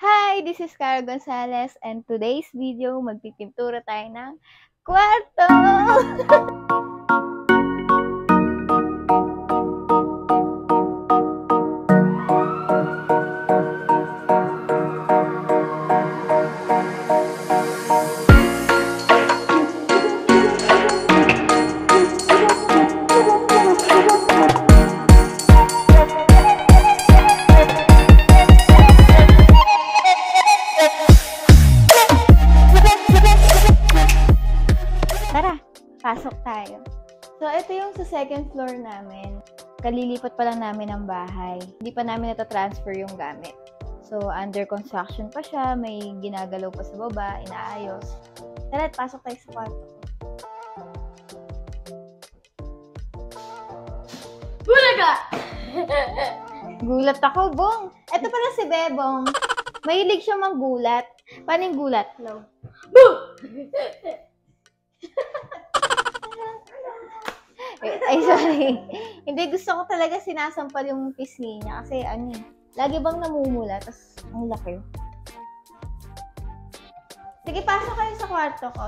Hi, this is Cara Gonzalez and today's video magpipintura tayo ng kwarto! Tara, pasok tayo. So, ito yung sa second floor namin. Kalilipat pa lang namin ng bahay. Hindi pa namin natatransfer yung gamit. So, under construction pa siya. May ginagalaw pa sa baba, inaayos. Tara, pasok tayo sa kwarto. Bulaga! Gulat ako, Bong. Ito pala si Bebong. Mahilig siya maggulat. Paano yung gulat? No. Boo! Ay, sorry. Hindi, gusto ko talaga sinasampal yung pisngi niya. Kasi lagi bang namumula, tas ang laki. Sige, pasok kayo sa kwarto ko.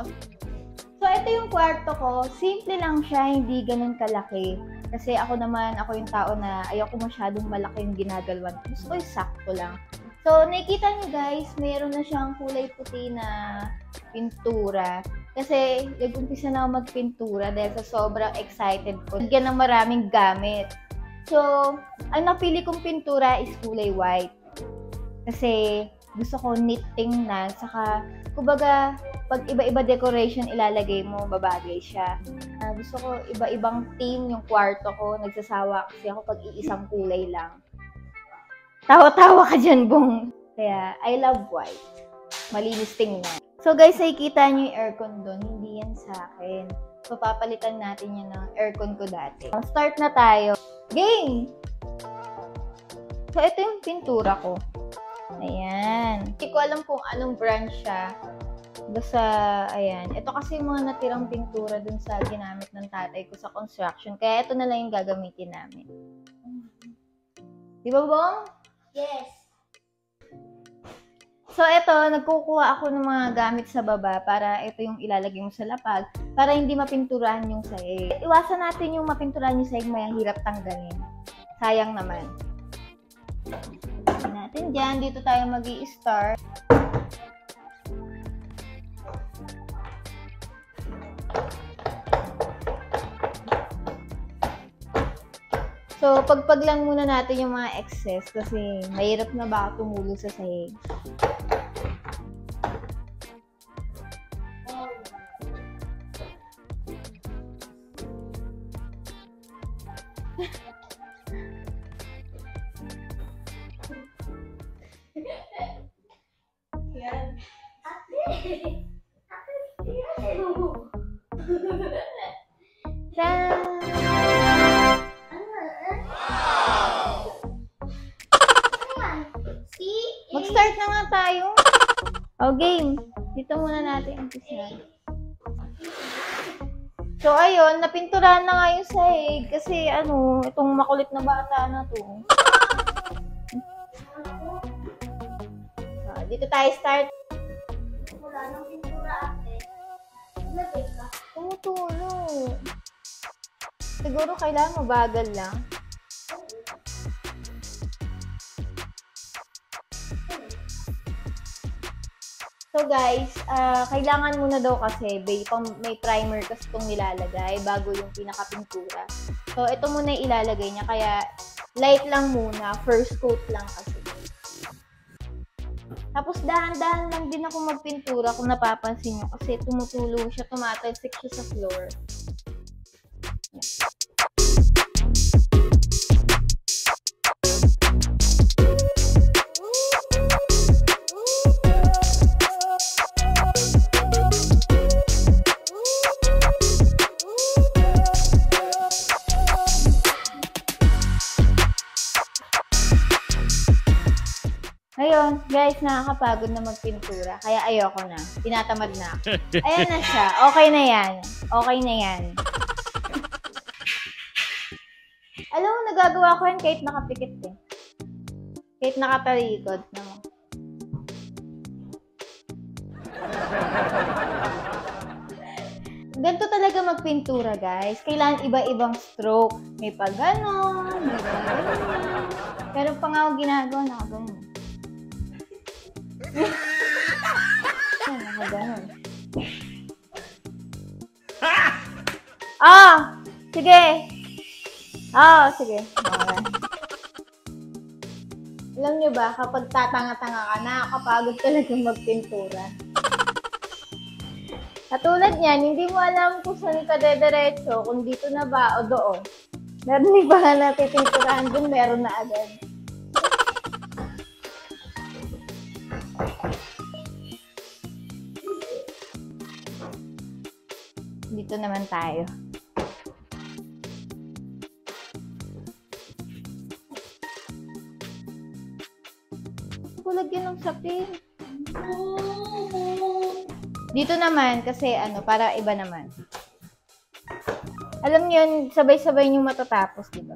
So, ito yung kwarto ko. Simple lang siya, hindi ganun kalaki. Kasi ako yung tao na ayoko masyadong malaki yung ginagalawan. Gusto ko yung sakto lang. So, nakikita niyo guys, mayroon na siyang kulay puti na pintura. Kasi nag-umpisa na ako magpintura dahil sa sobrang excited ko. Lagyan ng maraming gamit. So, ang napili kong pintura is kulay white. Kasi gusto ko neat tingnan. Saka, kumbaga, pag iba-iba decoration ilalagay mo, babagay siya. Gusto ko iba-ibang theme yung kwarto ko. Nagsasawa kasi ako pag iisang kulay lang. Tawa-tawa ka dyan, Bong. Kaya, I love white. Malinis tingnan. So guys, nakikita nyo yung aircon doon. Hindi yan sa akin. So, papalitan natin yan ng aircon ko dati. Start na tayo. Game! So, ito yung pintura ko. Ayan. Hindi ko alam kung anong brand siya. Basta, ayan. Ito kasi yung mga natirang pintura dun sa ginamit ng tatay ko sa construction. Kaya ito na lang yung gagamitin namin. Di ba, Bong? Yes. So, ito, nagkukuha ako ng mga gamit sa baba para ito yung ilalagay mo sa lapag para hindi mapinturahan yung sahig. Iwasan natin yung mapinturahan yung sahig, may hirap tanggalin. Sayang naman. Natin dyan. Dito tayo mag-i-start. So, pagpag lang muna natin yung mga excess kasi mahirap na baka tumulong sa sahig. Yan. Mag-start na nga tayo. O, game. Dito muna natin umpisa. So, ayun, napinturahan na nga yung sahig kasi itong makulit na bata na to. Dito tayo start. Wala nang pintura ate. Lagay ka. Tumutulong. Siguro kailangan mabagal lang. So guys, kailangan muna daw kasi may primer kasi itong nilalagay bago yung pinakapintura. So ito muna yung ilalagay niya kaya light lang muna, first coat lang kasi. Tapos dahan-dahan lang din ako magpintura kung napapansin nyo kasi tumutulong siya, tumatalsik siya sa floor. Yan. Ngayon, guys, nakakapagod na magpintura. Kaya ayoko na. Tinatamad na ako. Ayan na siya. Okay na yan. Okay na yan. Alam mo, nagagawa ko yan kahit nakapikit eh. Kahit nakatalikod. No? Ganito talaga magpintura, guys. Kailangan iba-ibang stroke. May pa ganon, may pa ganon. Pero pa nga ako ginagawa, nakaganon. Yan, nakaganon. Sige. Sige. Okay. Alam nyo ba, kapag tatanga-tanga ka, nakakapagod talaga magpintura. Katulad niyan, hindi mo alam kung saan ka dediretso, kung dito na ba o doon. Meron iba nga natitinturahan dun, meron na agad. Dito naman tayo. Kulag yun ng sapin. Dito naman, kasi para iba naman. Alam niyo yun, sabay-sabay yung matatapos, di ba?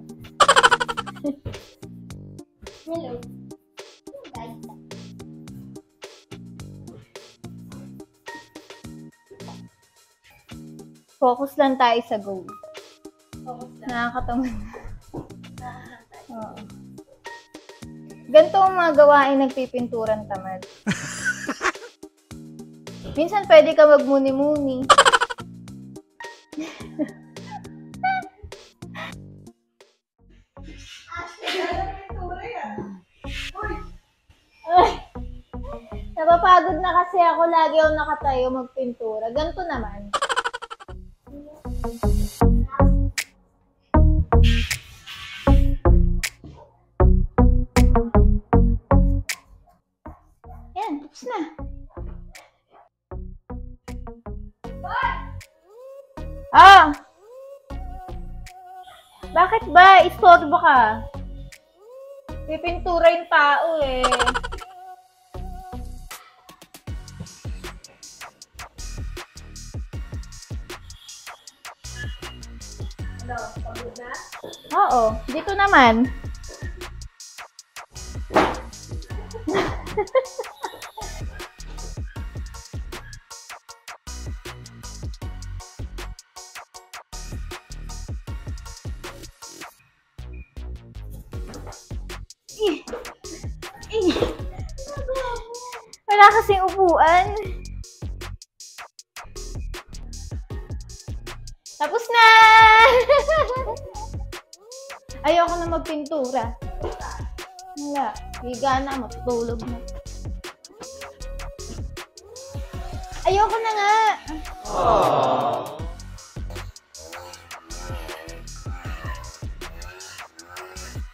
Hello. Focus lang tayo sa goal. Focus lang. Nakakatawa. Oo. Ganito ang mga gawain nagpipinturan tamad. Minsan pwede ka magmuni-muni. Napapagod na kasi ako, lagi ako nakatayo magpintura. Ganito naman. Yan, tapos na. Bakit ba? Istorbo ka. Pipintura yung tao eh. Hello, pagod na? Oo, dito naman. Wala kasing upuan. Tapos na! Ayoko na magpintura. Wala. Higa na, matutulog na. Ayoko na nga.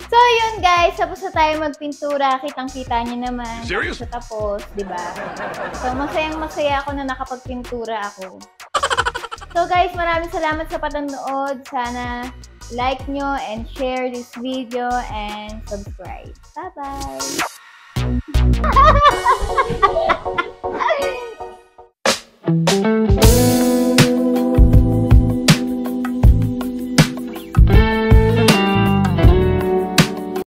So, yun guys. Tapos na tayo magpintura. Kitang-kita niyo naman. Serious? Sa tapos, di ba? So, masayang-masaya ako na nakapagpintura ako. So, guys, maraming salamat sa panonood. Sana like nyo and share this video and subscribe. Bye-bye!